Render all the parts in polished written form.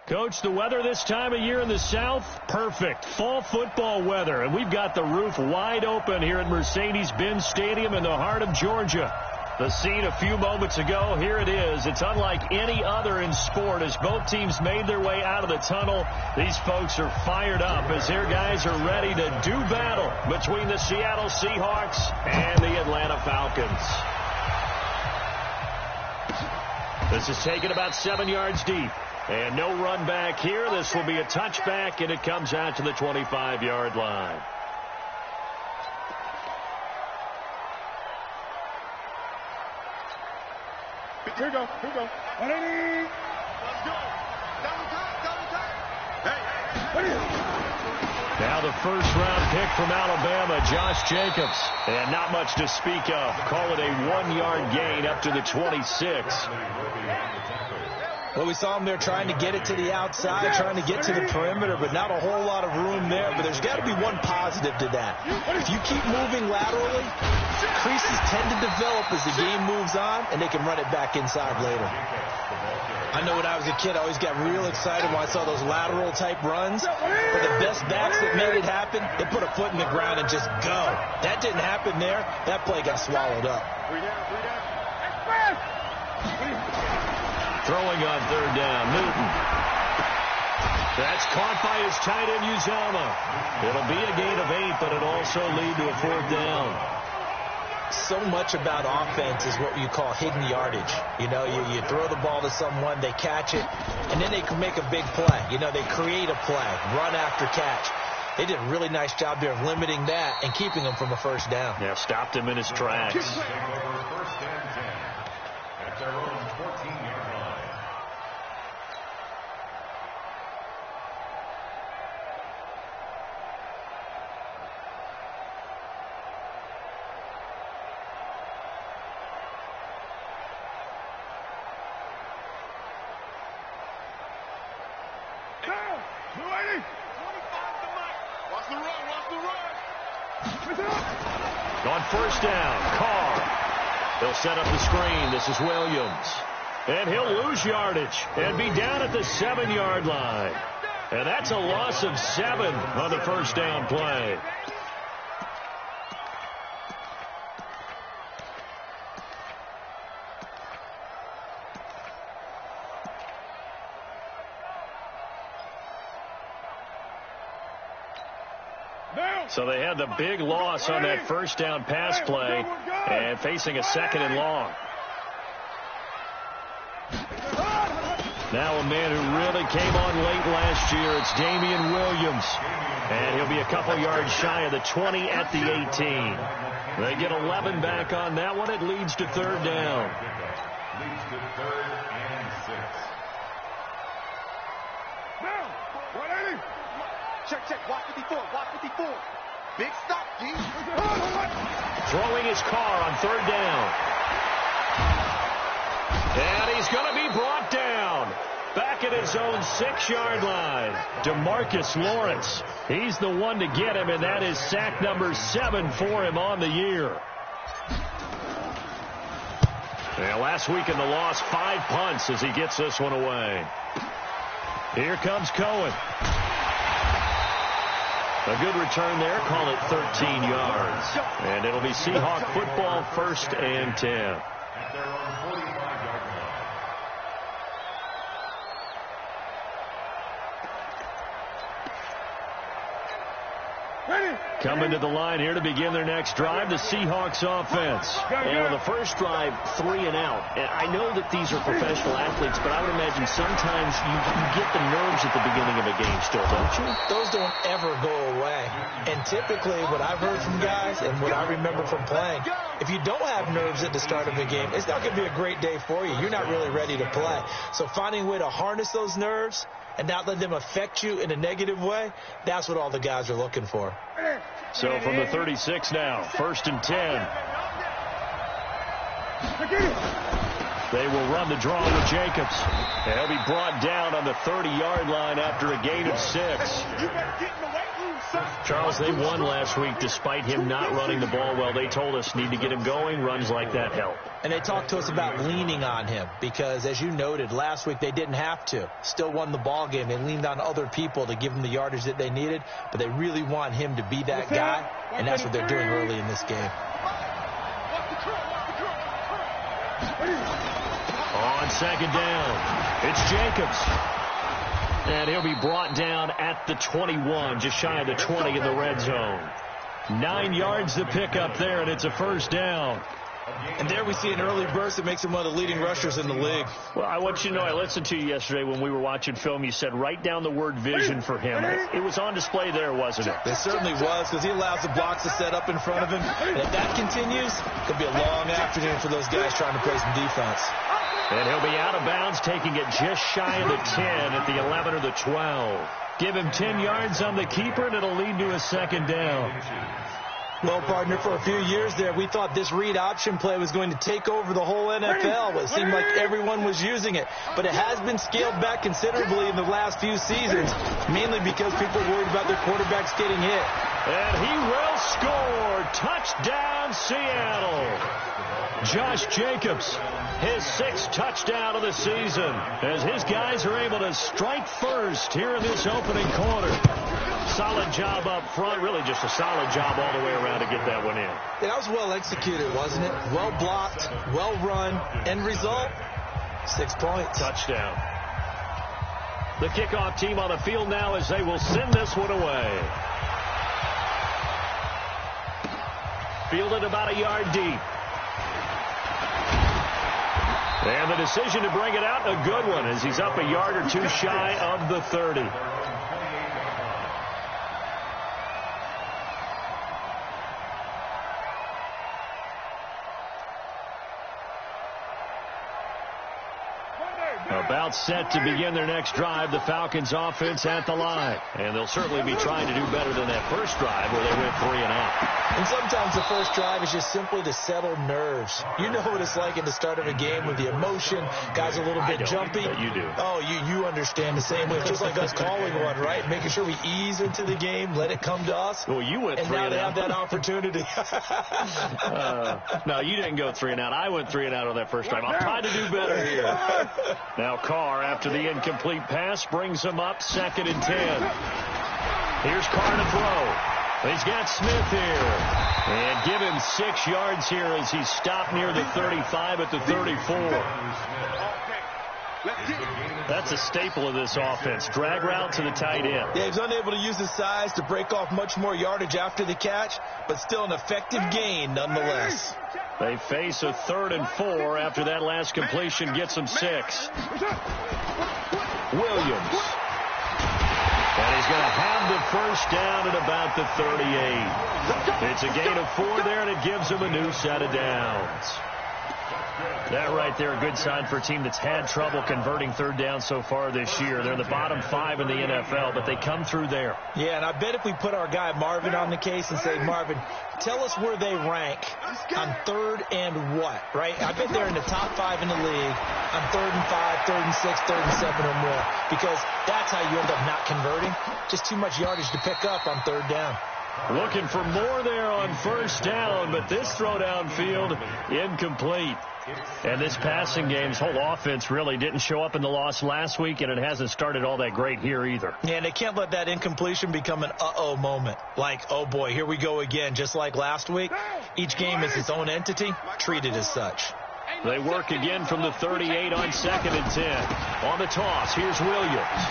Coach, the weather this time of year in the South, perfect. Fall football weather, and we've got the roof wide open here at Mercedes-Benz Stadium in the heart of Georgia. The scene a few moments ago, here it is. It's unlike any other in sport as both teams made their way out of the tunnel. These folks are fired up as their guys are ready to do battle between the Seattle Seahawks and the Atlanta Falcons. This is taken about 7 yards deep. And no run back here. This will be a touchback, and it comes out to the 25-yard line. Here we go. 180. Let's go. Double time. Now the first-round pick from Alabama, Josh Jacobs. And not much to speak of. Call it a 1-yard gain up to the 26. Well, we saw him there trying to get it to the outside, trying to get to the perimeter, but not a whole lot of room there. But there's got to be one positive to that. If you keep moving laterally, creases tend to develop as the game moves on, and they can run it back inside later. I know when I was a kid, I always got real excited when I saw those lateral-type runs. For the best backs that made it happen, they put a foot in the ground and just go. That didn't happen there. That play got swallowed up. Throwing on third down, Newton. That's caught by his tight end, Uzomah. It'll be a gain of 8, but it'll also lead to a 4th down. So much about offense is what you call hidden yardage. You know, you throw the ball to someone, they catch it, and then they can make a big play. You know, they create a play, run after catch. They did a really nice job there of limiting that and keeping him from a first down. Yeah, stopped him in his tracks. First and 10 at their own 14-yard line. On first down, Carr. He'll set up the screen. This is Williams. And he'll lose yardage and be down at the 7-yard line. And that's a loss of 7 on the first down play. So they had the big loss on that first down pass play and facing a 2nd and long. Now a man who really came on late last year, it's Damian Williams. And he'll be a couple yards shy of the 20 at the 18. They get 11 back on that one. It leads to 3rd down. Leads to 3rd and 6. Now, 180. Check. Watch 54. Big stop, G. Throwing his car on 3rd down. And he's going to be brought down. Back at his own 6-yard line. DeMarcus Lawrence. He's the one to get him, and that is sack number 7 for him on the year. Yeah, last week in the loss, 5 punts as he gets this one away. Here comes Cohen. A good return there. Call it 13 yards. And it'll be Seahawk football, 1st and 10. At their own 45-yard line. Coming to the line here to begin their next drive, the Seahawks offense. And on the first drive, 3 and out. And I know that these are professional athletes, but I would imagine sometimes you get the nerves at the beginning of a game still, don't you? Those don't ever go away. And typically what I've heard from guys and what I remember from playing, if you don't have nerves at the start of a game, it's not going to be a great day for you. You're not really ready to play. So finding a way to harness those nerves and not let them affect you in a negative way, that's what all the guys are looking for. So from the 36 now, 1st and 10. They will run the draw with Jacobs. And he'll be brought down on the 30-yard line after a gain of 6. Charles, they won last week despite him not running the ball well. They told us need to get him going. Runs like that help. And they talked to us about leaning on him because, as you noted, last week they didn't have to. Still won the ball game. They leaned on other people to give them the yardage that they needed, but they really want him to be that guy, and that's what they're doing early in this game. On second down, it's Jacobs. And he'll be brought down at the 21, just shy of the 20 in the red zone. 9 yards to pick up there, and it's a first down. And there we see an early burst that makes him one of the leading rushers in the league. Well, I want you to know, I listened to you yesterday when we were watching film. You said write down the word vision for him. It was on display there, wasn't it? It certainly was, because he allows the blocks to set up in front of him. And if that continues, it could be a long afternoon for those guys trying to play some defense. And he'll be out of bounds, taking it just shy of the 10 at the 11 or the 12. Give him 10 yards on the keeper, and it'll lead to a second down. Well, partner, for a few years there, we thought this read option play was going to take over the whole NFL. It seemed like everyone was using it. But it has been scaled back considerably in the last few seasons, mainly because people are worried about their quarterbacks getting hit. And he will score. Touchdown, Seattle. Josh Jacobs, his 6th touchdown of the season, as his guys are able to strike first here in this opening quarter. Solid job up front, really just a solid job all the way around to get that one in. Yeah, that was well executed, wasn't it? Well blocked, well run. End result, 6 points. Touchdown. The kickoff team on the field now as they will send this one away. Fielded about a yard deep. And the decision to bring it out, a good one, as he's up a yard or two shy of the 30. About set to begin their next drive, the Falcons offense at the line. And they'll certainly be trying to do better than that first drive where they went 3 and out. And sometimes the first drive is just simply to settle nerves. You know what it's like at the start of a game with the emotion, guys a little bit jumpy. You do. Oh, you understand the same way. It's just like us calling one, right? Making sure we ease into the game, let it come to us. Well, you went 3 and out. And now they have that opportunity. No, you didn't go 3 and out. I went 3 and out on that first drive. I'm trying to do better here. Now Carr, after the incomplete pass, brings him up 2nd and 10. Here's Carr to throw. He's got Smith here. And give him 6 yards here as he's stopped near the 35 at the 34. That's a staple of this offense. Drag route to the tight end. Yeah, he's unable to use his size to break off much more yardage after the catch, but still an effective gain nonetheless. They face a 3rd and 4 after that last completion gets them 6. Williams. And he's going to have the first down at about the 38. It's a gain of 4 there, and it gives him a new set of downs. That right there, a good sign for a team that's had trouble converting 3rd down so far this year. They're in the bottom 5 in the NFL, but they come through there. Yeah, and I bet if we put our guy Marvin on the case and say, Marvin, tell us where they rank on 3rd and what, right? I bet they're in the top 5 in the league on 3rd and 5, 3rd and 6, 3rd and 7 or more, because that's how you end up not converting. Just too much yardage to pick up on 3rd down. Looking for more there on 1st down, but this throw downfield incomplete. And this passing game's whole offense really didn't show up in the loss last week, and it hasn't started all that great here either. Yeah, and they can't let that incompletion become an uh-oh moment. Like, oh boy, here we go again, just like last week. Each game is its own entity, treated as such. They work again from the 38 on 2nd and 10. On the toss, here's Williams.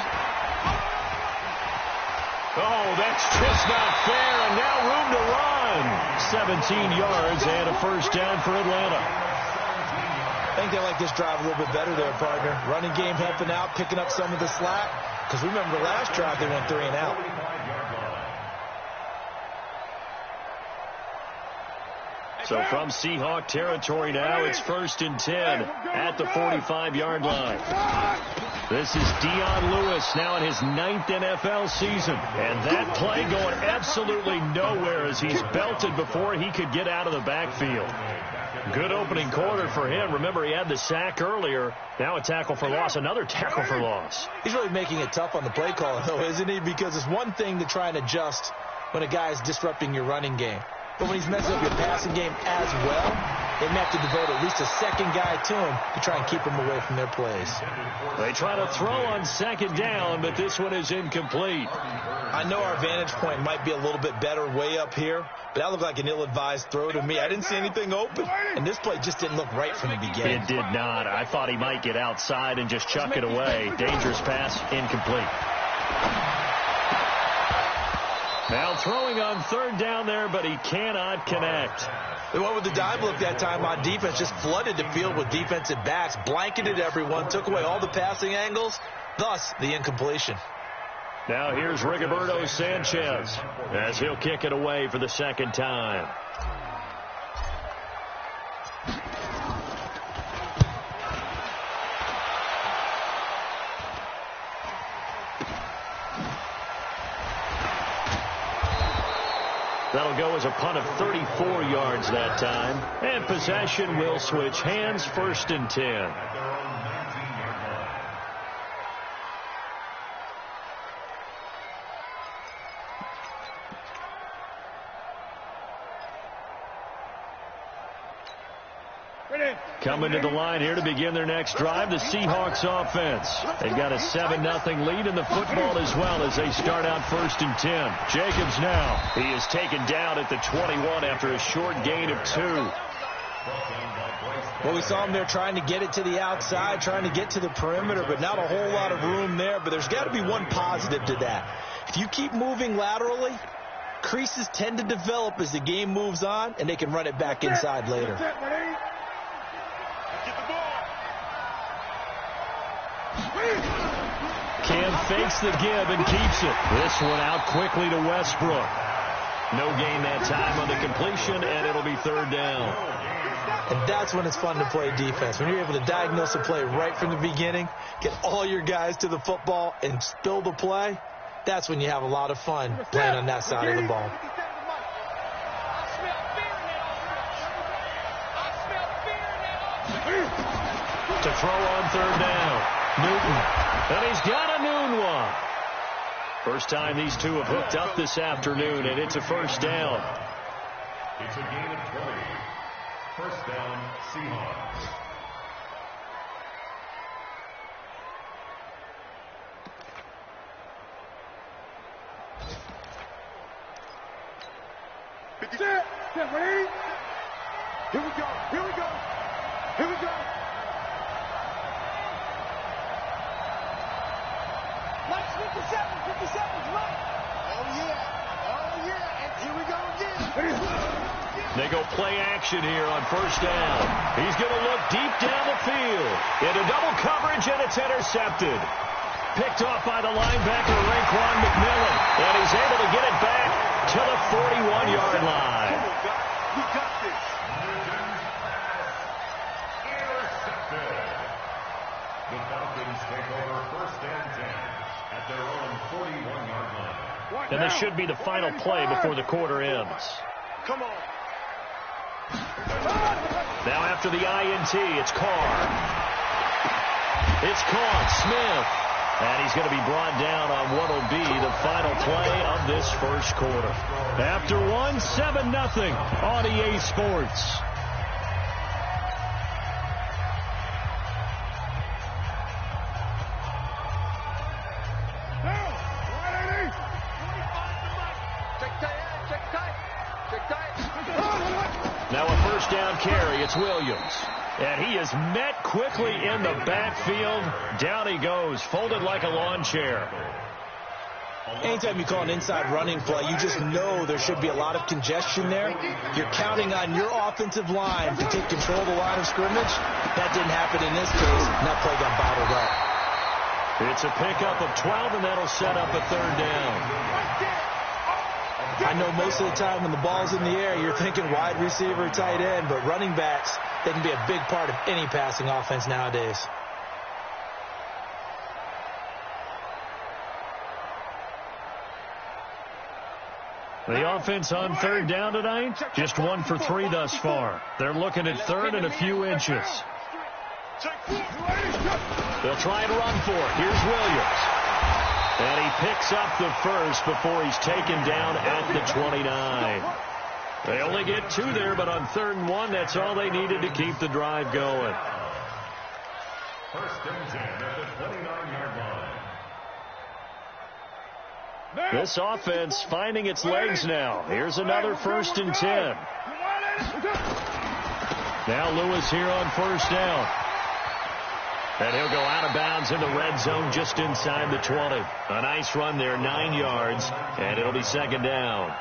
Oh, that's just not fair, and now room to run. 17 yards and a first down for Atlanta. I think they like this drive a little bit better there, partner. Running game helping out, picking up some of the slack. Because remember, the last drive they went 3 and out. So from Seahawk territory now, it's 1st and 10 at the 45-yard line. This is Dion Lewis now in his 9th NFL season. And that play going absolutely nowhere as he's belted before he could get out of the backfield. Good opening quarter for him. Remember, he had the sack earlier. Now a tackle for loss, another tackle for loss. He's really making it tough on the play call, though, isn't he? Because it's one thing to try and adjust when a guy is disrupting your running game. But when he's messing up your passing game as well, they may have to devote at least a second guy to him to try and keep him away from their plays. They try to throw on second down, but this one is incomplete. I know our vantage point might be a little bit better way up here, but that looked like an ill-advised throw to me. I didn't see anything open, and this play just didn't look right from the beginning. It did not. I thought he might get outside and just chuck it away. Dangerous pass, incomplete. Now throwing on third down there, but he cannot connect. They went with the dive look that time on defense, just flooded the field with defensive backs, blanketed everyone, took away all the passing angles, thus the incompletion. Now here's Rigoberto Sanchez as he'll kick it away for the second time. That'll go as a punt of 34 yards that time. And possession will switch hands, 1st and 10. Coming to the line here to begin their next drive, the Seahawks offense. They've got a 7-0 lead in the football as well as they start out 1st and 10. Jacobs now. He is taken down at the 21 after a short gain of 2. Well, we saw him there trying to get it to the outside, trying to get to the perimeter, but not a whole lot of room there. But there's got to be one positive to that. If you keep moving laterally, creases tend to develop as the game moves on, and they can run it back inside later. Cam fakes the give and keeps it. This one out quickly to Westbrook. No gain that time on the completion, and it'll be 3rd down. And that's when it's fun to play defense. When you're able to diagnose a play right from the beginning, get all your guys to the football, and spill the play, that's when you have a lot of fun playing on that side of the ball. To throw on 3rd down. Newton. And he's got a noon one. First time these two have hooked up this afternoon, and it's a 1st down. It's a gain of 20. 1st down, Seahawks. Get ready. Here we go. Here we go. Here we go. Like 57's right. Oh, yeah. Oh, yeah. And here we go again. They go play action here on 1st down. He's going to look deep down the field. Into double coverage, and it's intercepted. Picked off by the linebacker, Raekwon McMillan. And he's able to get it back to the 41-yard line. We got this. Intercepted. The Falcons take over 1st and 10 at their own 41-yard line. And this should be the final play before the quarter ends. Come on. Now after the INT, it's Carr. It's caught. Smith. And he's going to be brought down on what will be the final play of this 1st quarter. After one, 7-0 on EA Sports. Now a 1st down carry. It's Williams. And he is met quickly in the backfield. Down he goes, folded like a lawn chair. Anytime you call an inside running play, you just know there should be a lot of congestion there. You're counting on your offensive line to take control of the line of scrimmage. That didn't happen in this case, and that play got bottled up. It's a pickup of 12, and that'll set up a 3rd down. I know most of the time when the ball's in the air, you're thinking wide receiver, tight end, but running backs, they can be a big part of any passing offense nowadays. The offense on third down tonight, just 1 for 3 thus far. They're looking at third and a few inches. They'll try and run for it. Here's Williams. And he picks up the first before he's taken down at the 29. They only get 2 there, but on 3rd and 1, that's all they needed to keep the drive going. First and 10 at the 29-yard line. This offense finding its legs now. Here's another 1st and 10. Now Lewis here on 1st down. And he'll go out of bounds in the red zone just inside the 20. A nice run there, 9 yards, and it'll be 2nd down.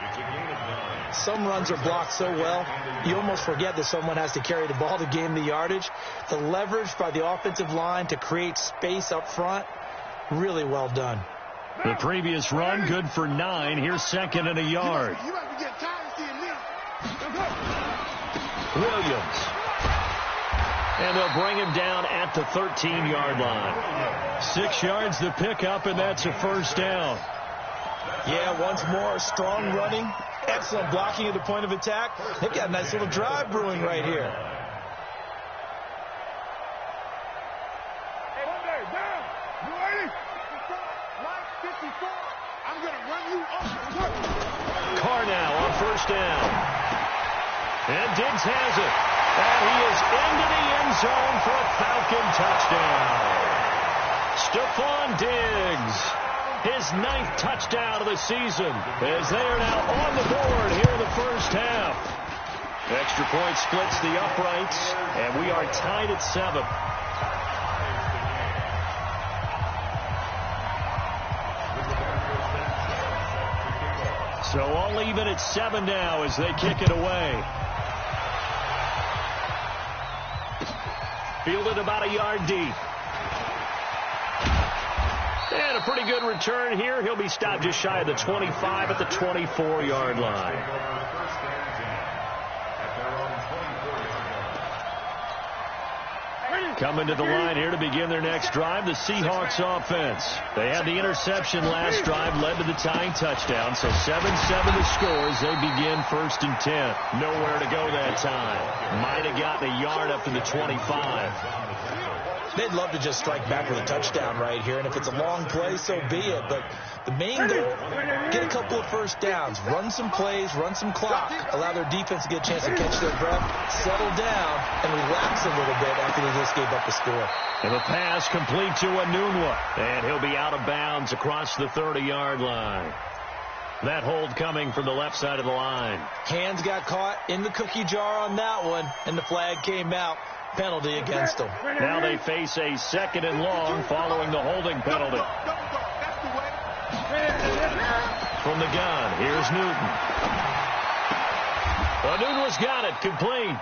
Some runs are blocked so well, you almost forget that someone has to carry the ball to gain the yardage. The leverage by the offensive line to create space up front, really well done. The previous run, good for 9. Here's 2nd and a yard. Williams. And they'll bring him down at the 13-yard line. 6 yards the pickup, and that's a 1st down. Yeah, once more, strong running, excellent blocking at the point of attack. They've got a nice little drive brewing right here. Carr now on 1st down. And Diggs has it. And he is into the end zone for a Falcon touchdown. Stephon Diggs, his 9th touchdown of the season, as they are now on the board here in the first half. Extra point splits the uprights, and we are tied at 7. So all even at 7 now as they kick it away. Fielded about a yard deep. And a pretty good return here. He'll be stopped just shy of the 25 at the 24-yard line. Coming to the line here to begin their next drive, the Seahawks offense. They had the interception last drive, led to the tying touchdown. So 7-7 the score as they begin 1st and 10. Nowhere to go that time. Might have gotten a yard up to the 25. They'd love to just strike back with a touchdown right here, and if it's a long play, so be it. But the main goal, get a couple of 1st downs, run some plays, run some clock, allow their defense to get a chance to catch their breath, settle down, and relax a little bit after they just gave up the score. And the pass complete to Anunwa, and he'll be out of bounds across the 30-yard line. That hold coming from the left side of the line. Hands got caught in the cookie jar on that one, and the flag came out. Penalty against them. Now they face a 2nd and long following the holding penalty. From the gun, here's Newton. Newton's got it, complete.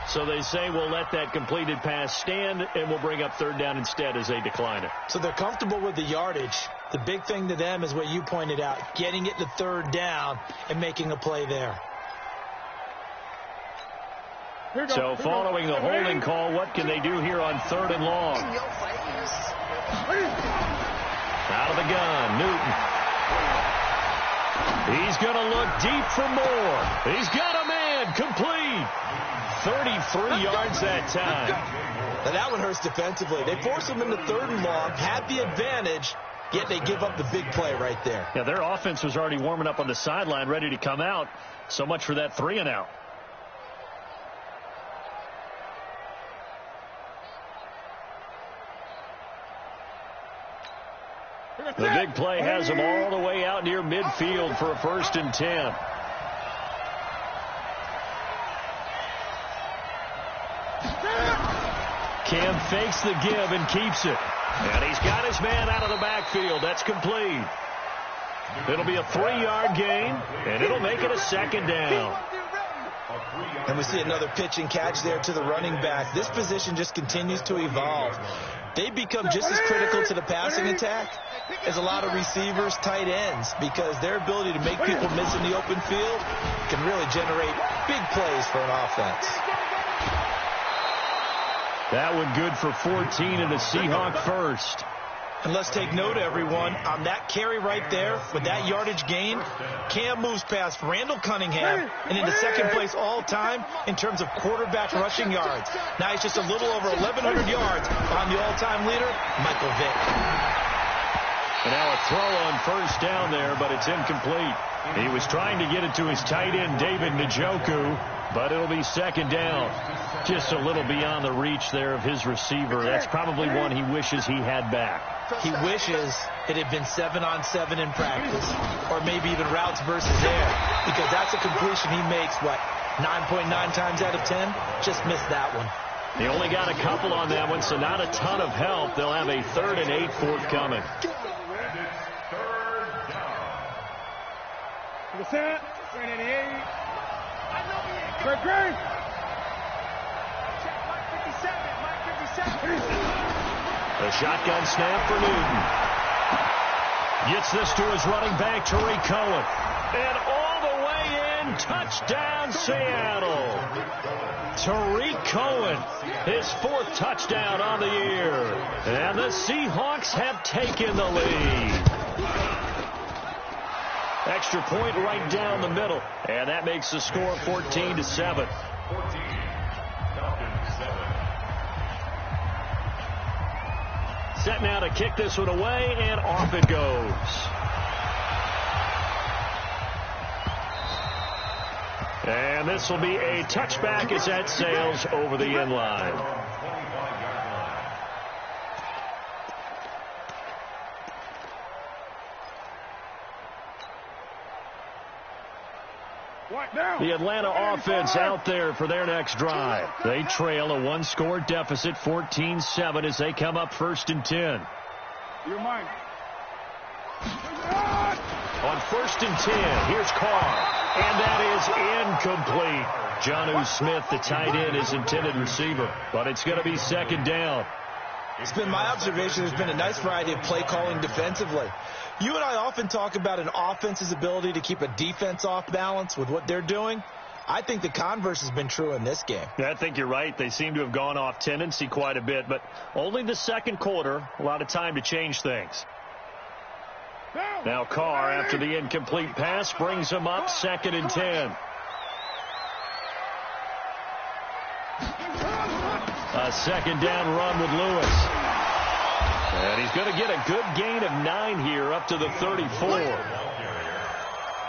So they say we'll let that completed pass stand, and we'll bring up 3rd down instead as they decline it. So they're comfortable with the yardage. The big thing to them is what you pointed out, getting it to 3rd down and making a play there. So following the holding call, what can they do here on 3rd and long? Out of the gun, Newton. He's going to look deep for more. He's got a man, complete. 33 yards that time. Now that one hurts defensively. They force him into 3rd and long, had the advantage, yet they give up the big play right there. Yeah, their offense was already warming up on the sideline, ready to come out. So much for that 3 and out. The big play has them all the way out near midfield for a 1st and 10. Cam fakes the give and keeps it. And he's got his man out of the backfield. That's complete. It'll be a 3-yard gain, and it'll make it a 2nd down. And we see another pitch and catch there to the running back. This position just continues to evolve. They become just as critical to the passing attack as a lot of receivers, tight ends, because their ability to make people miss in the open field can really generate big plays for an offense. That one good for 14 and a Seahawk first. And let's take note, everyone, on that carry right there with that yardage gain, Cam moves past Randall Cunningham and into second place all time in terms of quarterback rushing yards. Now he's just a little over 1,100 yards behind the all-time leader, Michael Vick. And now a throw on first down there, but it's incomplete. He was trying to get it to his tight end, David Njoku, but it'll be second down. Just a little beyond the reach there of his receiver. That's probably one he wishes he had back. He wishes it had been 7-on-7 in practice, or maybe even routes versus air, because that's a completion he makes, 9.9 times out of 10? Just missed that one. He only got a couple on that one, so not a ton of help. They'll have a 3rd and 8 forthcoming. To the set, 388. Great. Check Mike 57. The shotgun snap for Newton. Gets this to his running back, Tariq Cohen. And all the way in, touchdown Seattle. Tariq Cohen, his 4th touchdown on the year. And the Seahawks have taken the lead. Extra point right down the middle. And that makes the score 14-7. Set now to kick this one away, and off it goes. And this will be a touchback as that sails over the end line. The Atlanta offense out there for their next drive. They trail a 1-score deficit, 14-7, as they come up 1st and 10. You're mine. On 1st and 10, here's Carr. And that is incomplete. Jonnu Smith, the tight end, is intended receiver. But it's going to be 2nd down. It's been my observation there's been a nice variety of play calling defensively. You and I often talk about an offense's ability to keep a defense off balance with what they're doing. I think the converse has been true in this game. Yeah, I think you're right. They seem to have gone off tendency quite a bit, but only the 2nd quarter, a lot of time to change things. Now Carr, after the incomplete pass, brings him up 2nd and 10. A 2nd down run with Lewis. And he's going to get a good gain of 9 here up to the 34.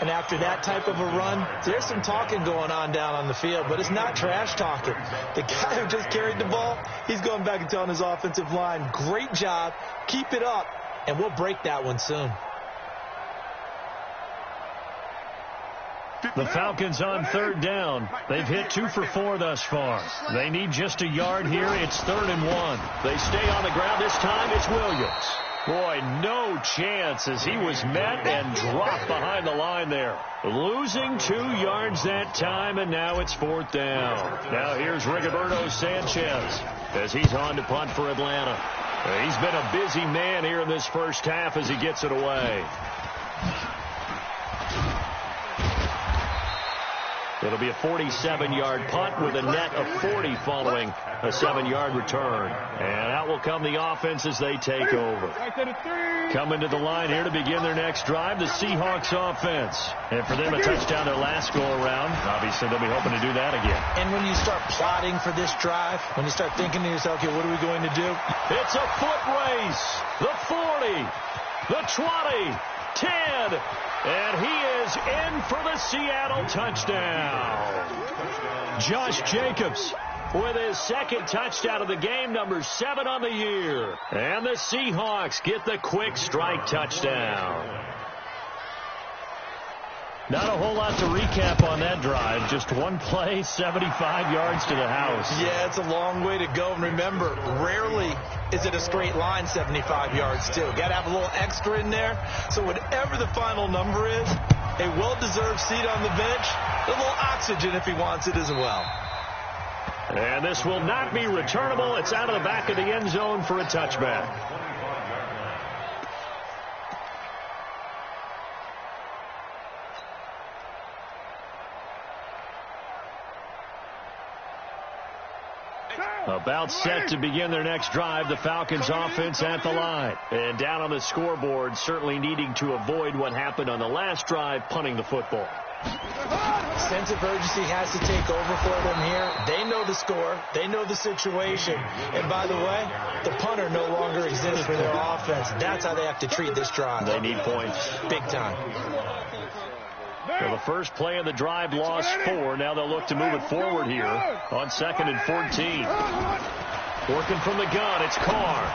And after that type of a run, there's some talking going on down on the field, but it's not trash talking. The guy who just carried the ball, he's going back and telling his offensive line, great job, keep it up, and we'll break that one soon. The Falcons on 3rd down. They've hit 2 for 4 thus far. They need just a yard here. It's 3rd and 1. They stay on the ground. This time it's Williams. Boy, no chance as he was met and dropped behind the line there. Losing 2 yards that time, and now it's 4th down. Now here's Rigoberto Sanchez as he's on to punt for Atlanta. He's been a busy man here in this first half as he gets it away. It'll be a 47-yard punt with a net of 40 following a 7-yard return. And out will come the offense as they take over. Coming to the line here to begin their next drive, the Seahawks offense. And for them, a touchdown their last go-around. Obviously, they'll be hoping to do that again. And when you start plotting for this drive, when you start thinking to yourself, okay, what are we going to do? It's a foot race. The 40, the 20, 10. And he is in for the Seattle touchdown. Josh Jacobs with his 2nd touchdown of the game, number 7 on the year. And the Seahawks get the quick strike touchdown. Not a whole lot to recap on that drive. Just one play, 75 yards to the house. Yeah, it's a long way to go. And remember, rarely is it a straight line 75 yards, too. Got to have a little extra in there. So whatever the final number is, a well-deserved seat on the bench, a little oxygen if he wants it as well. And this will not be returnable. It's out of the back of the end zone for a touchback. About set to begin their next drive, the Falcons offense at the line. And down on the scoreboard, certainly needing to avoid what happened on the last drive, punting the football. Sense of urgency has to take over for them here. They know the score. They know the situation. And by the way, the punter no longer exists for their offense. That's how they have to treat this drive. They need points. Big time. So the first play of the drive lost 4. Now they'll look to move it forward here on 2nd and 14. Working from the gun, it's Carr.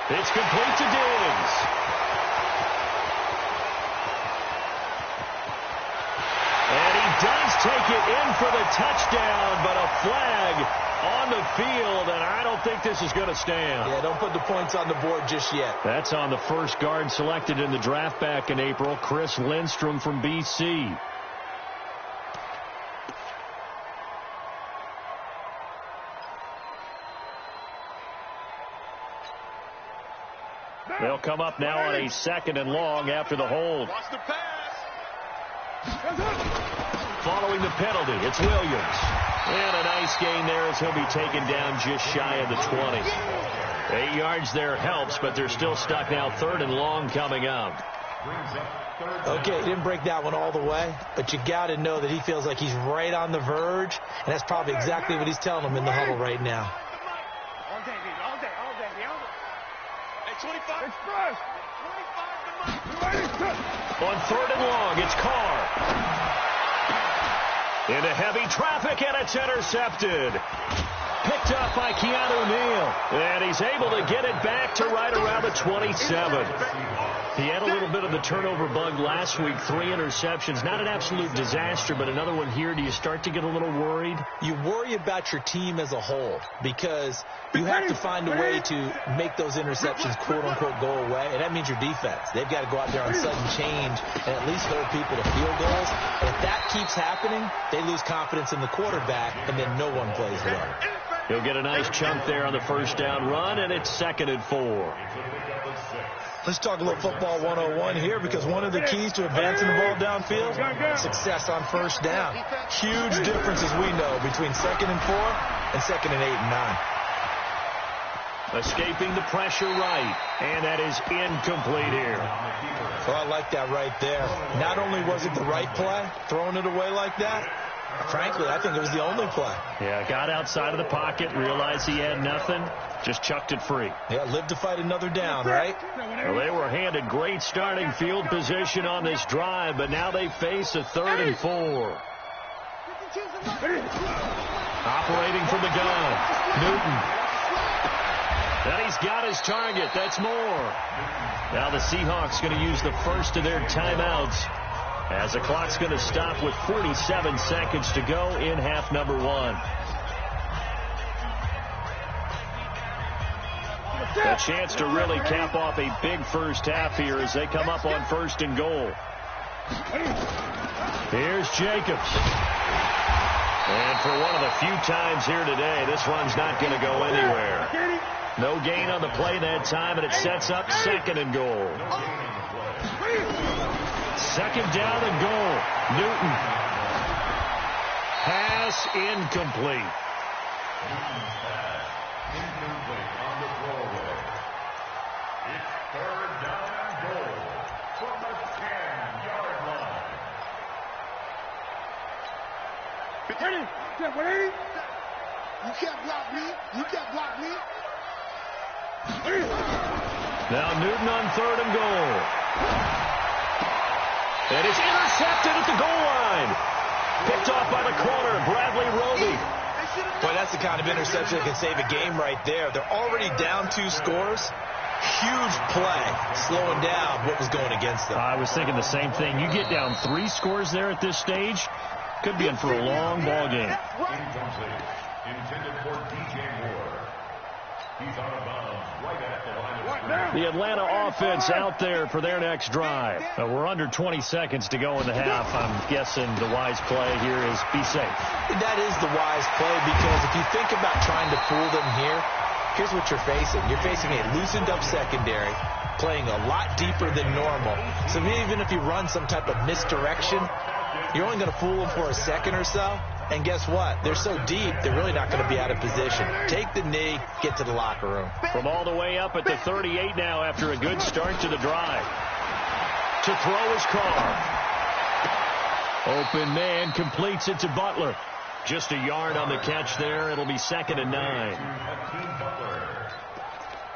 It's complete to Diggs. And he does take it in for the touchdown, but a flag on the field, and I don't think this is going to stand. Yeah, don't put the points on the board just yet. That's on the first guard selected in the draft back in April, Chris Lindstrom from BC. They'll come up now on a 2nd and long after the hold. Watch the pass. Following the penalty, it's Williams. And a nice gain there as he'll be taken down just shy of the 20. 8 yards there helps, but they're still stuck now. 3rd and long coming up. Okay, he didn't break that one all the way, but you got to know that he feels like he's right on the verge, and that's probably exactly what he's telling them in the huddle right now. All day, baby. All day. Hey, 25. Express. 25 On 3rd and long, it's Carr. Into heavy traffic, and it's intercepted. Picked up by Keanu Neal. And he's able to get it back to right around the 27. He had a little bit of the turnover bug last week. 3 interceptions. Not an absolute disaster, but another one here. Do you start to get a little worried? You worry about your team as a whole because you have to find a way to make those interceptions, quote-unquote, go away. And that means your defense. They've got to go out there on sudden change and at least hold people to field goals. And if that keeps happening, they lose confidence in the quarterback, and then no one plays well. He'll get a nice chunk there on the first down run, and it's 2nd and 4. Let's talk a little football 101 here, because one of the keys to advancing the ball downfield, success on first down. Huge differences we know between 2nd and 4 and 2nd and 8 and 9. Escaping the pressure right, and that is incomplete here. Well, I like that right there. Not only was it the right play, throwing it away like that, frankly, I think it was the only play. Yeah, got outside of the pocket, realized he had nothing, just chucked it free. Yeah, lived to fight another down, right? Well, they were handed great starting field position on this drive, but now they face a 3rd and 4. Operating from the gun, Newton. And he's got his target. That's more. Now the Seahawks going to use the first of their timeouts as the clock's going to stop with 47 seconds to go in half number 1. A chance to really cap off a big first half here as they come up on 1st and goal. Here's Jacobs. And for one of the few times here today, this run's not going to go anywhere. No gain on the play that time, and it sets up 2nd and goal. 2nd down and goal. Newton. Pass incomplete. Incomplete on the throwaway. It's 3rd down and goal from the 10-yard line. You can't block me. You can't block me. Now Newton on 3rd and goal. And it's intercepted at the goal line. Picked off by the corner, Bradley Roby. Boy, that's the kind of interception that can save a game right there. They're already down 2 scores. Huge play, slowing down what was going against them. I was thinking the same thing. You get down 3 scores there at this stage, could be in for a long ball game. Incomplete. Intended for DJ Moore. He's out of bounds right at the line of scrimmage. The Atlanta offense out there for their next drive. We're under 20 seconds to go in the half. I'm guessing the wise play here is be safe. That is the wise play, because if you think about trying to fool them here, here's what you're facing. You're facing a loosened up secondary, playing a lot deeper than normal. So even if you run some type of misdirection, you're only going to fool them for a second or so. And guess what? They're so deep, they're really not going to be out of position. Take the knee, get to the locker room. From all the way up at the 38 now after a good start to the drive. To throw his car. Open man completes it to Butler. Just a yard on the catch there. It'll be 2nd and 9.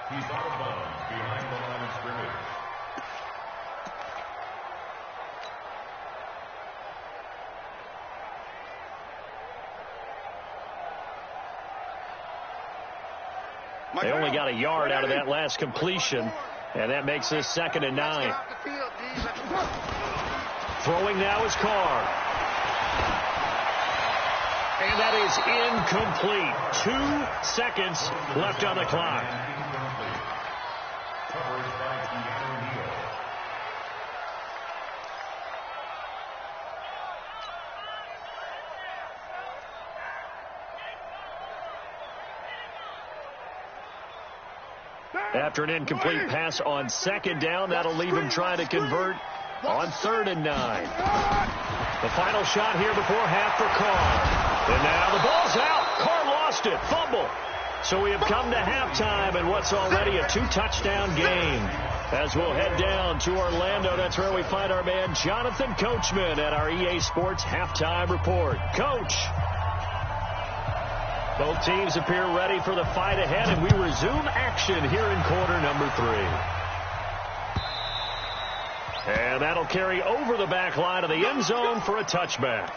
He's out of bounds behind the line of scrimmage. They only got a yard out of that last completion, and that makes this 2nd and 9. Throwing now is Carr. And that is incomplete. 2 seconds left on the clock. After an incomplete pass on 2nd down, that'll leave him trying to convert on 3rd and 9. The final shot here before half for Carr. And now the ball's out. Carr lost it. Fumble. So we have come to halftime in what's already a 2-touchdown game. As we'll head down to Orlando, that's where we find our man Jonathan Coachman at our EA Sports Halftime Report. Coach. Both teams appear ready for the fight ahead, and we resume action here in quarter number 3. And that'll carry over the back line of the end zone for a touchback.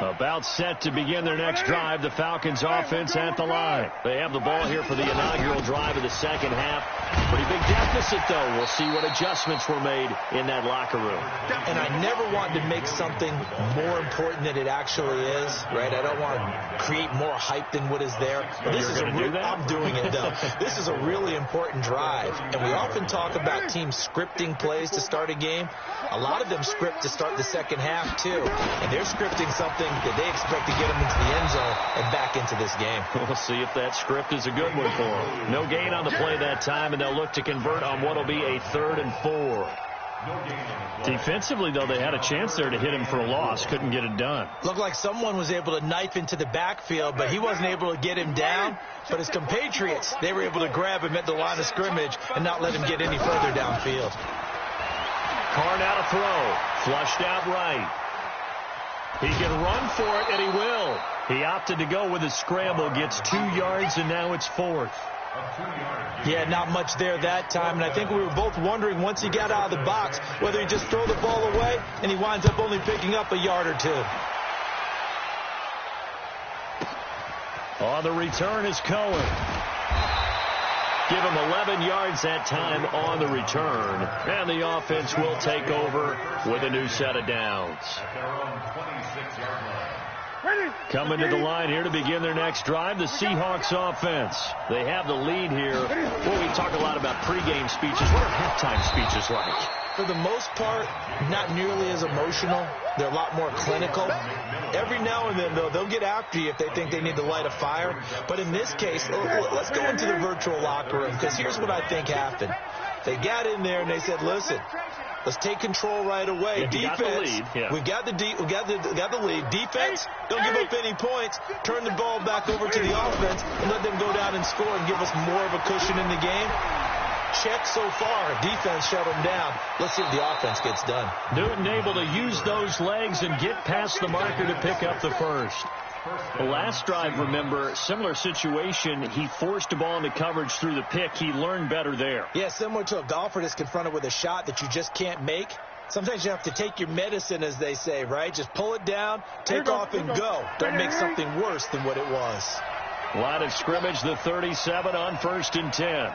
About set to begin their next drive, the Falcons offense at the line. They have the ball here for the inaugural drive of the second half. Pretty big deficit, though. We'll see what adjustments were made in that locker room. And I never want to make something more important than it actually is, right? I don't want to create more hype than what is there. This is I'm doing it, though. This is a really important drive. And we often talk about teams scripting plays to start a game. A lot of them script to start the second half, too. And they're scripting something that they expect to get them into the end zone and back into this game. We'll see if that script is a good one for them. No gain on the play that time, and they'll look to convert on what will be a 3rd and 4. Defensively, though, they had a chance there to hit him for a loss. Couldn't get it done. Looked like someone was able to knife into the backfield, but he wasn't able to get him down. But his compatriots, they were able to grab him at the line of scrimmage and not let him get any further downfield. Carr now to throw. Flushed out right. He can run for it, and he will. He opted to go with a scramble, gets 2 yards, and now it's 4th. Yeah, not much there that time, and I think we were both wondering once he got out of the box whether he'd just throw the ball away, and he winds up only picking up a yard or 2. On the return is Cohen. Give him 11 yards that time on the return. And the offense will take over with a new set of downs. Coming to the line here to begin their next drive, the Seahawks offense. They have the lead here. Well, we talk a lot about pregame speeches. What are halftime speeches like? For the most part, not nearly as emotional. They're a lot more clinical. Every now and then, though, they'll get after you if they think they need to light a fire. But in this case, let's go into the virtual locker room, because here's what I think happened. They got in there and they said, listen, let's take control right away. Yeah, defense, we got the lead. Defense, don't give up any points. Turn the ball back over to the offense and let them go down and score and give us more of a cushion in the game. Check so far. Defense shut them down. Let's see if the offense gets done. Newton able to use those legs and get past the marker to pick up the first. The last drive, remember, similar situation. He forced a ball into coverage through the pick. He learned better there. Yeah, similar to a golfer that's confronted with a shot that you just can't make. Sometimes you have to take your medicine, as they say, right? Just pull it down, take off, and go. Don't make something worse than what it was. Line of scrimmage, the 37 on 1st and 10.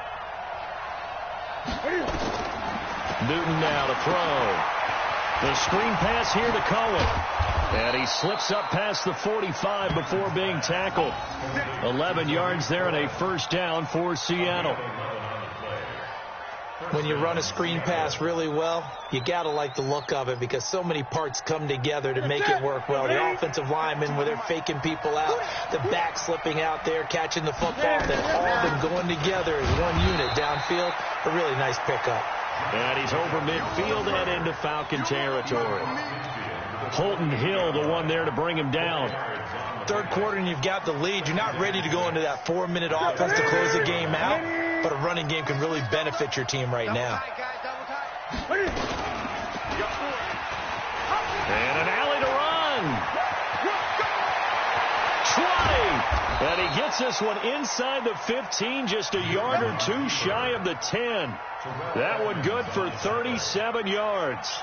Newton now to throw. The screen pass here to Cohen. And he slips up past the 45 before being tackled. 11 yards there and a first down for Seattle. When you run a screen pass really well, you got to like the look of it because so many parts come together to make it work well. The offensive linemen, where they're faking people out, the back slipping out there, catching the football, they've all been going together as one unit downfield. A really nice pickup. And he's over midfield and into Falcon territory. Holton Hill, the one there to bring him down. Third quarter and you've got the lead. You're not ready to go into that 4-minute offense to close the game out, but a running game can really benefit your team right now. And an alley to run. 20. And he gets this one inside the 15, just a yard or two shy of the 10. That one good for 37 yards.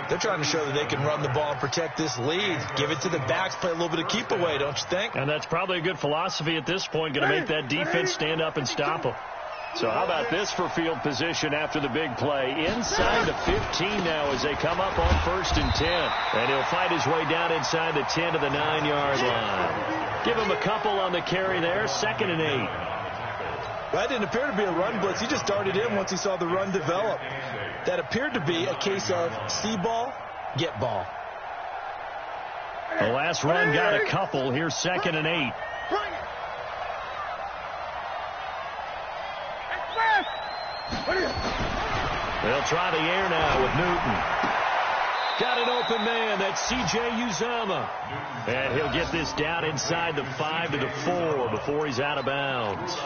They're trying to show that they can run the ball and protect this lead. Give it to the backs, play a little bit of keep away, don't you think? And that's probably a good philosophy at this point, going to make that defense stand up and stop them. So how about this for field position after the big play? Inside the 15 now as they come up on 1st and 10. And he'll fight his way down inside the 10 to the 9-yard line. Give him a couple on the carry there, 2nd and 8. That didn't appear to be a run blitz. He just darted in once he saw the run develop. That appeared to be a case of see ball, get ball. The last run got a couple. Here's 2nd and 8. They'll try the air now with Newton. Got an open man. That's C.J. Uzomah. And he'll get this down inside the 5 to the 4 before he's out of bounds.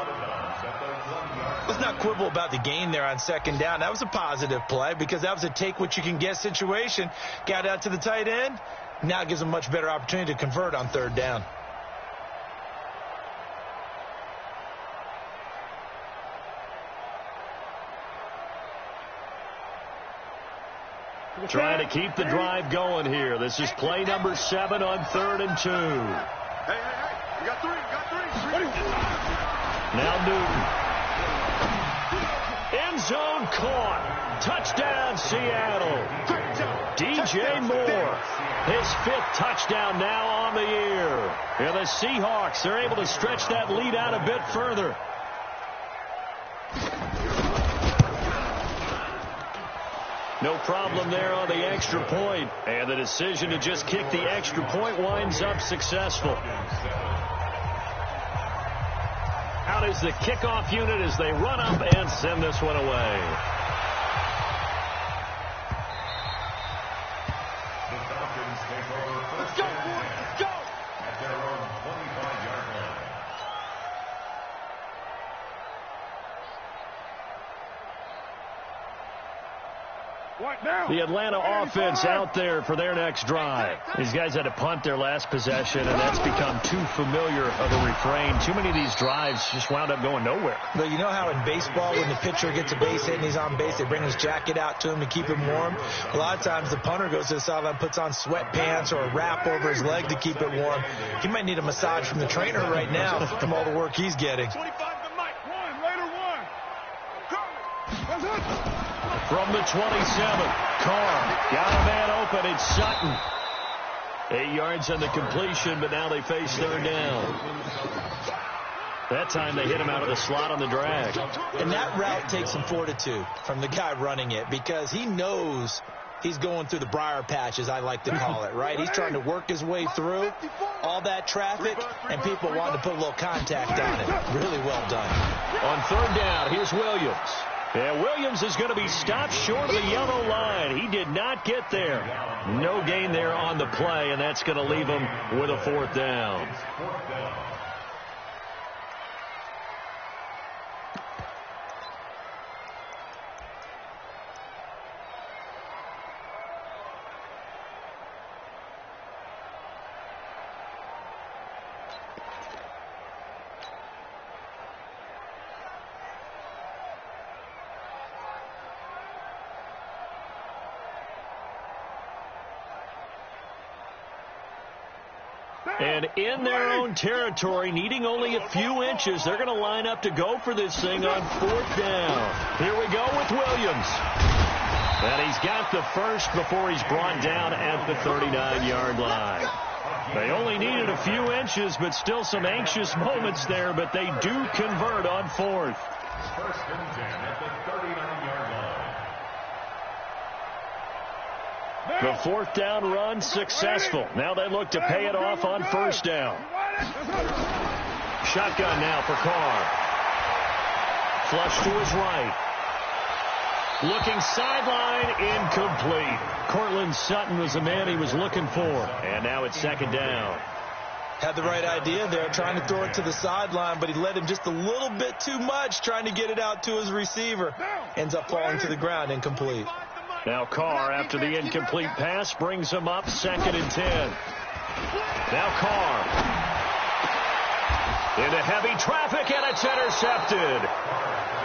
Let's not quibble about the gain there on 2nd down. That was a positive play because that was a take-what-you-can-get situation. Got out to the tight end. Now it gives them a much better opportunity to convert on 3rd down. Trying to keep the drive going here. This is play number 7 on 3rd and 2. Hey, you got 3, Now Newton. End zone caught. Touchdown, Seattle. DJ Moore. His 5th touchdown now on the year. And the Seahawks, they're able to stretch that lead out a bit further. No problem there on the extra point. And the decision to just kick the extra point winds up successful. Out is the kickoff unit as they run up and send this one away. The Falcons take over 1st and 10 at their own 25-yard line. The Atlanta offense out there for their next drive. These guys had to punt their last possession, and that's become too familiar of a refrain. Too many of these drives just wound up going nowhere. But you know how in baseball, when the pitcher gets a base hit and he's on base, they bring his jacket out to him to keep him warm? A lot of times the punter goes to the sideline, puts on sweatpants or a wrap over his leg to keep it warm. He might need a massage from the trainer right now from all the work he's getting. 25 to Mike. 1, later 1. From the 27, Carr got a man open. It's Sutton. 8 yards on the completion, but now they face 3rd down. That time they hit him out of the slot on the drag. And that route takes some fortitude from the guy running it because he knows he's going through the briar patch, as I like to call it, right? He's trying to work his way through all that traffic, and people wanting to put a little contact on it. Really well done. On 3rd down, here's Williams. And Williams is going to be stopped short of the yellow line. He did not get there. No gain there on the play, and that's going to leave him with a 4th down. And in their own territory, needing only a few inches, they're going to line up to go for this thing on 4th down. Here we go with Williams. And he's got the first before he's brought down at the 39-yard line. They only needed a few inches, but still some anxious moments there, but they do convert on 4th. 1st and 10 at the 39-yard line. The fourth down run successful. Now they look to pay it off on first down. Shotgun now for Carr. Flush to his right. Looking sideline, incomplete. Cortland Sutton was the man he was looking for. And now it's second down. Had the right idea there, trying to throw it to the sideline, but he led him just a little bit too much, trying to get it out to his receiver. Ends up falling to the ground, incomplete. Now Carr, after the incomplete pass, brings him up second and 10. Now Carr. Into heavy traffic, and it's intercepted.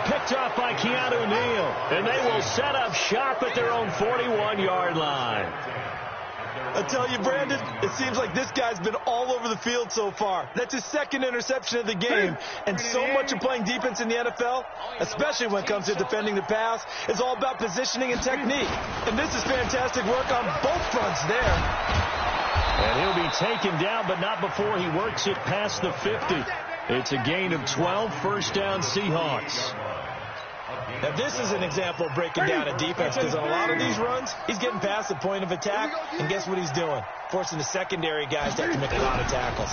Picked off by Keanu Neal. And they will set up shop at their own 41-yard line. I tell you, Brandon, it seems like this guy's been all over the field so far. That's his second interception of the game. And so much of playing defense in the NFL, especially when it comes to defending the pass, is all about positioning and technique. And this is fantastic work on both fronts there. And he'll be taken down, but not before he works it past the 50. It's a gain of 12, first down Seahawks. Now, this is an example of breaking down a defense, because on a lot of these runs, he's getting past the point of attack, and guess what he's doing? Forcing the secondary guys to have to make a lot of tackles.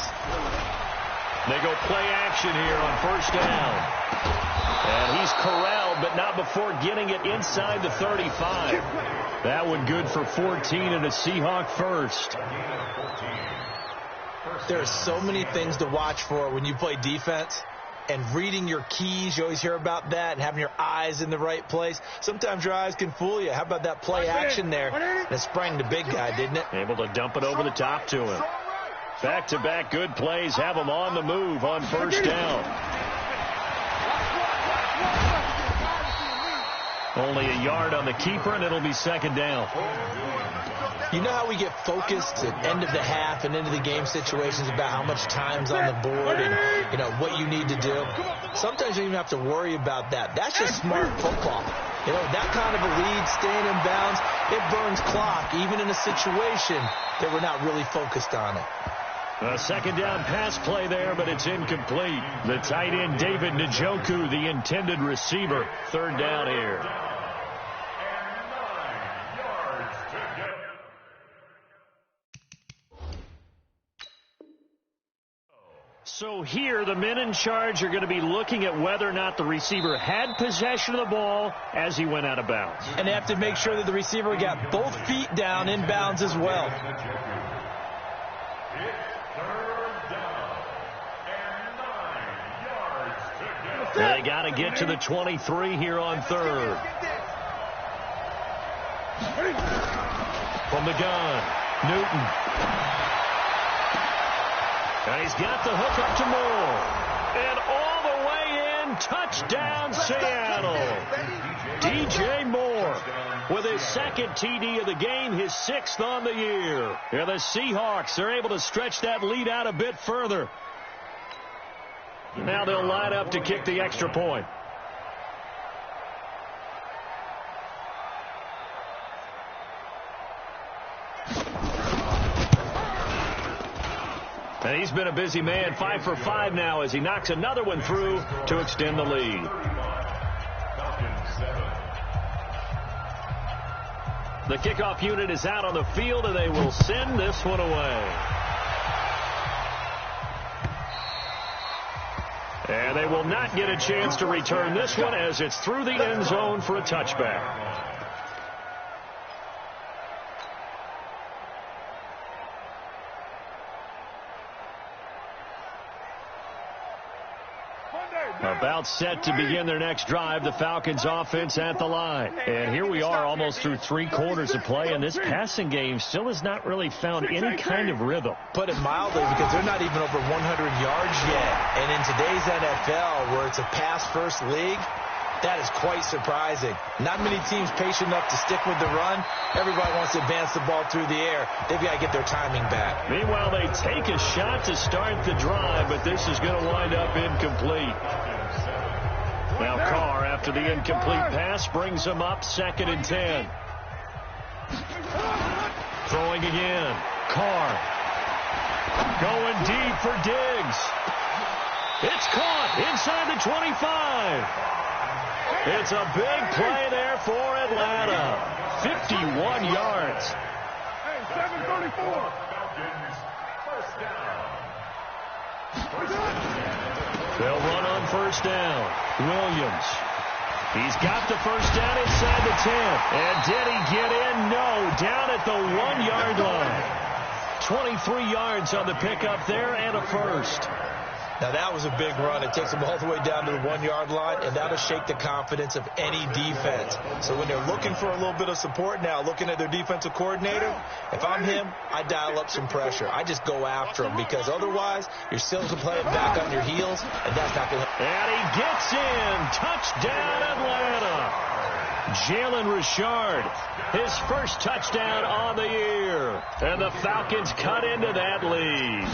They go play action here on first down. And he's corralled, but not before getting it inside the 35. That one good for 14 and a Seahawk first. There are so many things to watch for when you play defense. And reading your keys, you always hear about that, and having your eyes in the right place. Sometimes your eyes can fool you. How about that play action there? That sprang the big guy, didn't it? Able to dump it over the top to him. Back-to-back good plays have him on the move on first down. Only a yard on the keeper, and it'll be second down. You know how we get focused at end of the half and into the game situations about how much time's on the board and, you know, what you need to do? Sometimes you don't even have to worry about that. That's just smart football. You know, that kind of a lead, staying in bounds, it burns clock, even in a situation that we're not really focused on it. A second down pass play there, but it's incomplete. The tight end, David Njoku, the intended receiver. Third down here. So here, the men in charge are going to be looking at whether or not the receiver had possession of the ball as he went out of bounds. And they have to make sure that the receiver got both feet down in bounds as well. They got to get to the 23 here on third. From the gun, Newton. And he's got the hook up to Moore. And all the way in, touchdown Seattle. DJ Moore with his second TD of the game, his sixth on the year. And the Seahawks are able to stretch that lead out a bit further. Now they'll line up to kick the extra point. And he's been a busy man, 5 for 5 now as he knocks another one through to extend the lead. The kickoff unit is out on the field, and they will send this one away. And they will not get a chance to return this one as it's through the end zone for a touchback. About set to begin their next drive, the Falcons offense at the line. And here we are almost through 3 quarters of play, and this passing game still has not really found any kind of rhythm. Put it mildly, because they're not even over 100 yards yet. And in today's NFL, where it's a pass-first league, that is quite surprising. Not many teams patient enough to stick with the run. Everybody wants to advance the ball through the air. They've got to get their timing back. Meanwhile, they take a shot to start the drive, but this is going to wind up incomplete. Now Carr, after the incomplete pass, brings him up second and 10. Throwing again. Carr going deep for Diggs. It's caught inside the 25. It's a big play there for Atlanta. 51 yards. 7:34. First down. They'll run on first down. Williams. He's got the first down inside the 10. And did he get in? No. Down at the 1-yard line. 23 yards on the pickup there and a first. Now, that was a big run. It takes them all the way down to the 1-yard line, and that'll shake the confidence of any defense. So when they're looking for a little bit of support now, looking at their defensive coordinator, if I'm him, I dial up some pressure. I just go after him because otherwise you're still going to play it back on your heels, and that's not going to help. And he gets in. Touchdown, Atlanta. Jalen Richard, his first touchdown on the year. And the Falcons cut into that lead.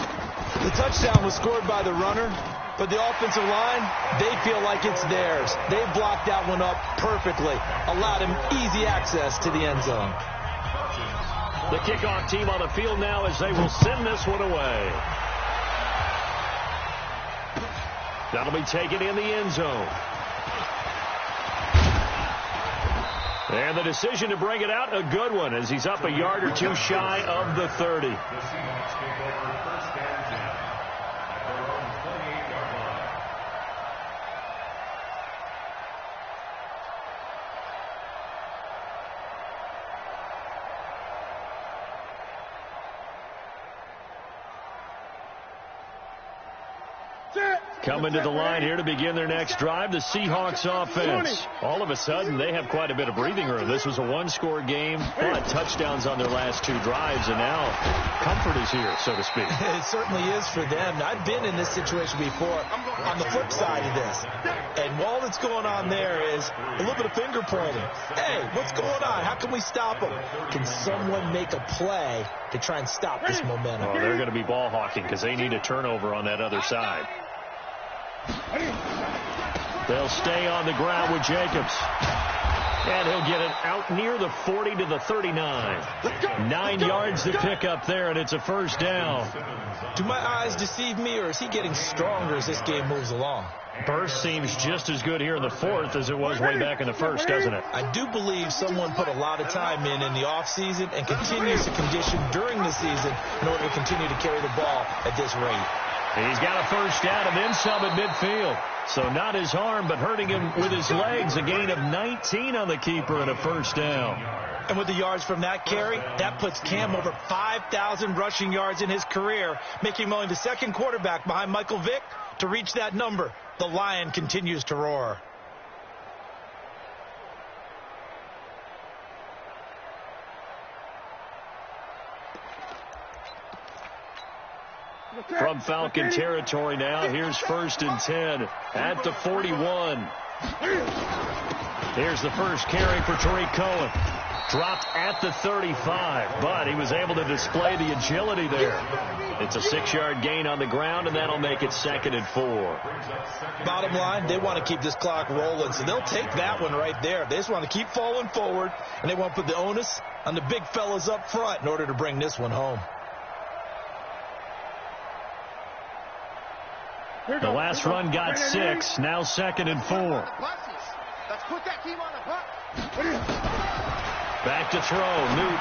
The touchdown was scored by the runner, but the offensive line, they feel like it's theirs. They blocked that one up perfectly, allowed him easy access to the end zone. The kickoff team on the field now as they will send this one away. That'll be taken in the end zone. And the decision to bring it out, a good one, as he's up a yard or two shy of the 30. The Seahawks take over first and 10 at their own 28-yard line. Coming to the line here to begin their next drive, the Seahawks offense. All of a sudden, they have quite a bit of breathing room. This was a one-score game, but touchdowns on their last two drives, and now comfort is here, so to speak. It certainly is for them. I've been in this situation before on the flip side of this. And all that's going on there is a little bit of finger pointing. Hey, what's going on? How can we stop them? Can someone make a play to try and stop this momentum? Oh, they're going to be ball hawking because they need a turnover on that other side. They'll stay on the ground with Jacobs. And he'll get it out near the 40 to the 39. 9 yards to pick up there, and it's a first down. Do my eyes deceive me, or is he getting stronger as this game moves along? Burst seems just as good here in the fourth as it was way back in the first, doesn't it? I do believe someone put a lot of time in the offseason and continues to condition during the season in order to continue to carry the ball at this rate. He's got a first down and then some at midfield. So not his arm, but hurting him with his legs. A gain of 19 on the keeper and a first down. And with the yards from that carry, that puts Cam over 5,000 rushing yards in his career, making him only the second quarterback behind Michael Vick to reach that number. The Lion continues to roar. From Falcon territory now, here's first and 10 at the 41. Here's the first carry for Tariq Cohen. Dropped at the 35, but he was able to display the agility there. It's a 6-yard gain on the ground, and that'll make it second and 4. Bottom line, they want to keep this clock rolling, so they'll take that one right there. They just want to keep falling forward, and they want to put the onus on the big fellas up front in order to bring this one home. The last run got 6, now second and 4. Let's put that team on the punt. Back to throw, Newton.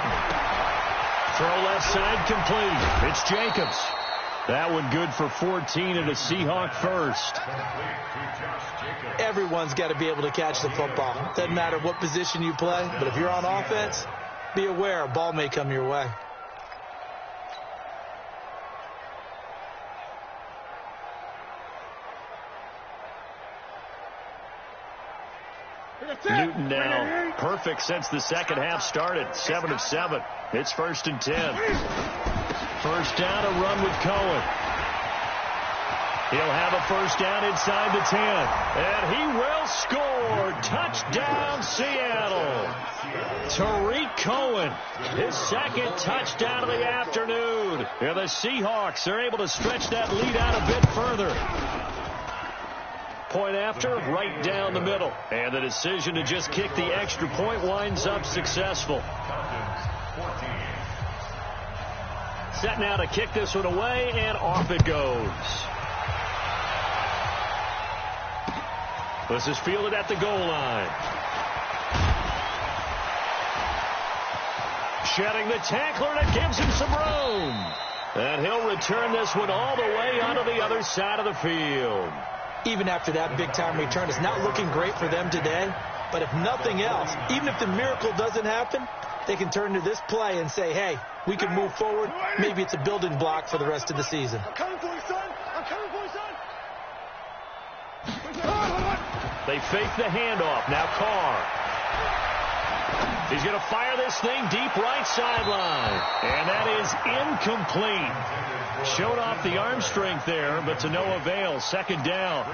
Throw left side complete. It's Jacobs. That one good for 14 and a Seahawk first. Everyone's got to be able to catch the football. Doesn't matter what position you play, but if you're on offense, be aware a ball may come your way. Newton now perfect since the second half started. 7 of 7. It's first and 10. First down, a run with Cohen. He'll have a first down inside the 10. And he will score. Touchdown, Seattle. Tariq Cohen, his second touchdown of the afternoon. And the Seahawks are able to stretch that lead out a bit further. Point after, right down the middle. And the decision to just kick the extra point winds up successful. Set now to kick this one away, and off it goes. This is fielded at the goal line. Shedding the tackler, and it gives him some room. And he'll return this one all the way onto the other side of the field. Even after that big-time return, it's not looking great for them today. But if nothing else, even if the miracle doesn't happen, they can turn to this play and say, hey, we can move forward. Maybe it's a building block for the rest of the season. I'm coming for you, son. I'm coming for you, son. They fake the handoff. Now Carr. He's going to fire this thing deep right sideline. And that is incomplete. Showed off the arm strength there, but to no avail. Second down.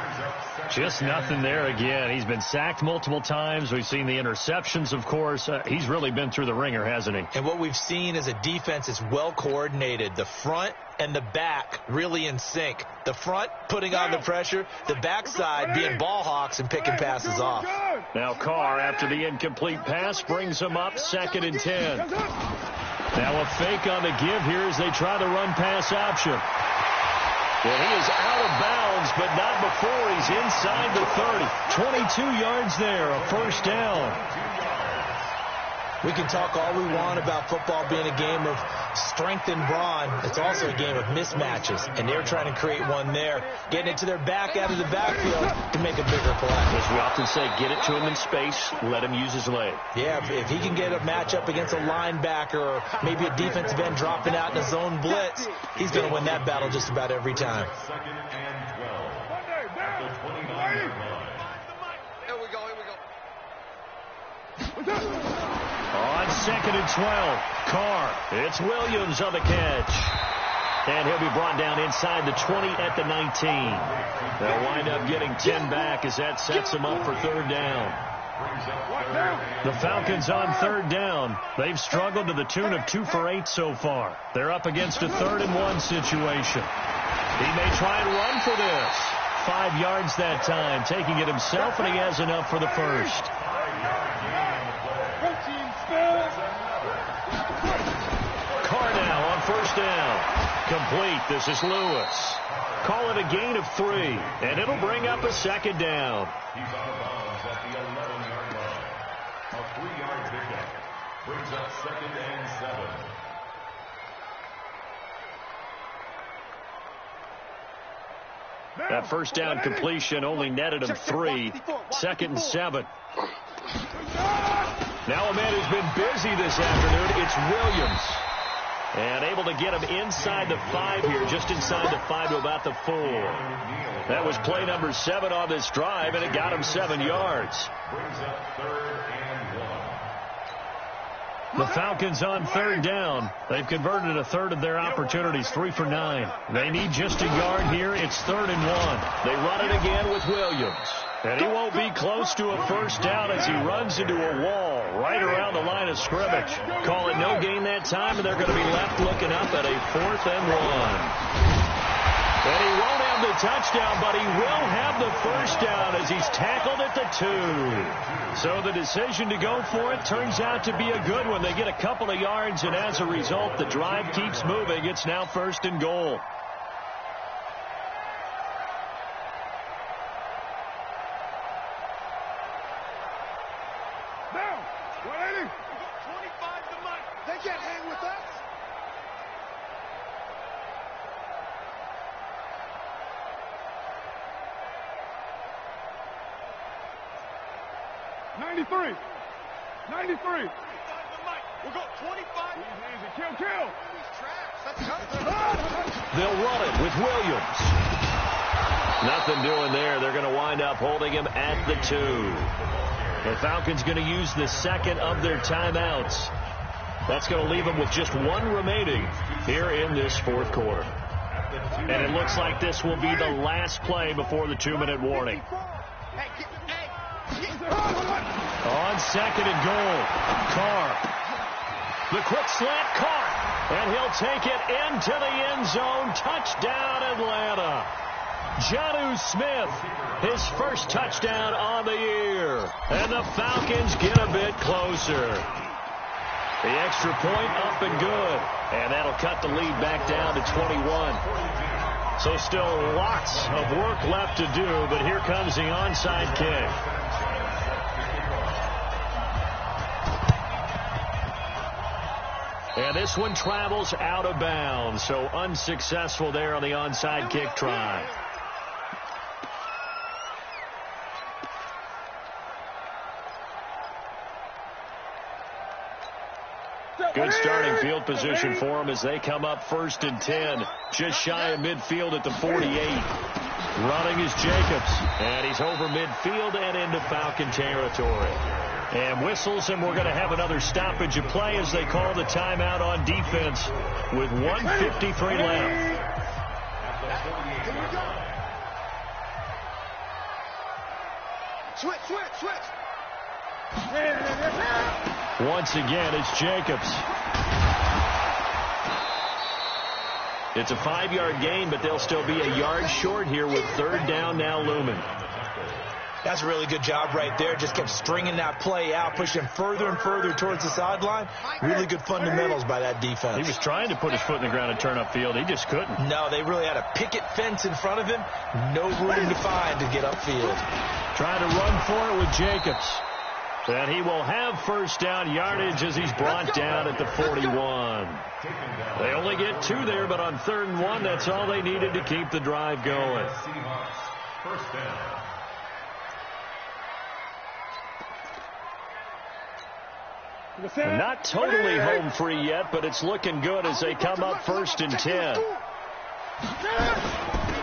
Just nothing there again. He's been sacked multiple times. We've seen the interceptions, of course. He's really been through the ringer, hasn't he? And what we've seen is a defense is well coordinated. The front and the back really in sync. The front putting on the pressure, the backside being ball hawks and picking passes off. Now Carr, after the incomplete pass, brings him up 2nd and 10. Now a fake on the give here as they try the run-pass option. Well, he is out of bounds, but not before he's inside the 30. 22 yards there, a first down. We can talk all we want about football being a game of strength and brawn. It's also a game of mismatches, and they're trying to create one there. Getting it to their back out of the backfield to make a bigger play. As we often say, get it to him in space, let him use his leg. Yeah, if he can get a matchup against a linebacker or maybe a defensive end dropping out in a zone blitz, he's going to win that battle just about every time. Second and 12 at the 29-yard line. Here we go. On 2nd and 12, Carr. It's Williams on the catch. And he'll be brought down inside the 20 at the 19. They'll wind up getting 10 back as that sets them up for 3rd down. The Falcons on 3rd down. They've struggled to the tune of 2 for 8 so far. They're up against a 3rd and 1 situation. He may try and run for this. 5 yards that time, taking it himself, and he has enough for the first. Carr now on 1st down. Complete. This is Lewis. Call it a gain of 3, and it'll bring up a 2nd down. He's out of bounds at the 11-yard line. A 3-yard pickup brings up 2nd and 7. That first down completion only netted him 3. 2nd and 7. Now a man who's been busy this afternoon, it's Williams. And able to get him inside the 5 here, just inside the 5 to about the 4. That was play number 7 on this drive, and it got him 7 yards. Brings up 3rd and 1. The Falcons on 3rd down. They've converted a 1/3 of their opportunities, 3 for 9. They need just a yard here. It's 3rd and 1. They run it again with Williams. And he won't be close to a first down as he runs into a wall right around the line of scrimmage. Call it no gain that time, and they're going to be left looking up at a 4th and 1. And he won't have the touchdown, but he will have the first down as he's tackled at the 2. So the decision to go for it turns out to be a good one. They get a couple of yards, and as a result, the drive keeps moving. It's now 1st and goal. Now, 180. 25 to Mike. They can't hang with us. '93. We'll go 25. Easy. Kill. They'll run it with Williams. Nothing doing there. They're going to wind up holding him at the 2. The Falcons going to use the 2nd of their timeouts. That's going to leave them with just 1 remaining here in this 4th quarter. And it looks like this will be the last play before the 2-minute warning. On 2nd and goal, Carr. The quick slant, Carr. And he'll take it into the end zone. Touchdown, Atlanta. Jonnu Smith, his first touchdown on the year. And the Falcons get a bit closer. The extra point up and good. And that'll cut the lead back down to 21. So still lots of work left to do, but here comes the onside kick. And this one travels out of bounds, so unsuccessful there on the onside kick try. Good starting field position for them as they come up 1st and 10. Just shy of midfield at the 48. Running is Jacobs. And he's over midfield and into Falcon territory. And whistles, and we're going to have another stoppage of play as they call the timeout on defense with 1:53 left. Switch. Once again, it's Jacobs. It's a 5-yard gain, but they'll still be a yard short here with 3rd down now looming. That's a really good job right there. Just kept stringing that play out, pushing further and further towards the sideline. Really good fundamentals by that defense. He was trying to put his foot in the ground and turn upfield. He just couldn't. No, they really had a picket fence in front of him. No room to find to get upfield. Trying to run for it with Jacobs. And he will have 1st down yardage as he's brought down at the 41. They only get 2 there, but on 3rd and 1, that's all they needed to keep the drive going. Seahawks, 1st down. Not totally home free yet, but it's looking good as they come up 1st and 10.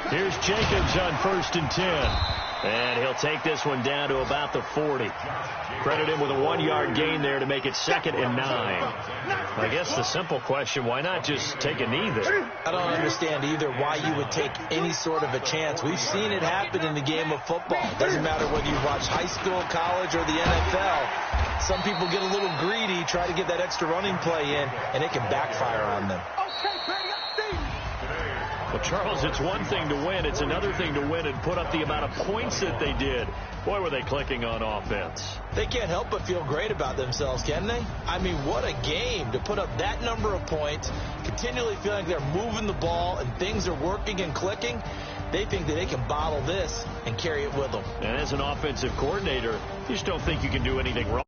Here's Jacobs on 1st and 10. And he'll take this one down to about the 40. Credit him with a 1-yard gain there to make it 2nd and 9. I guess the simple question, why not just take a knee there? I don't understand either why you would take any sort of a chance. We've seen it happen in the game of football. It doesn't matter whether you watch high school, college, or the NFL. Some people get a little greedy, try to get that extra running play in, and it can backfire on them. Well, Charles, it's one thing to win. It's another thing to win and put up the amount of points that they did. Boy, were they clicking on offense. They can't help but feel great about themselves, can they? I mean, what a game to put up that number of points, continually feeling like they're moving the ball and things are working and clicking. They think that they can bottle this and carry it with them. And as an offensive coordinator, you just don't think you can do anything wrong.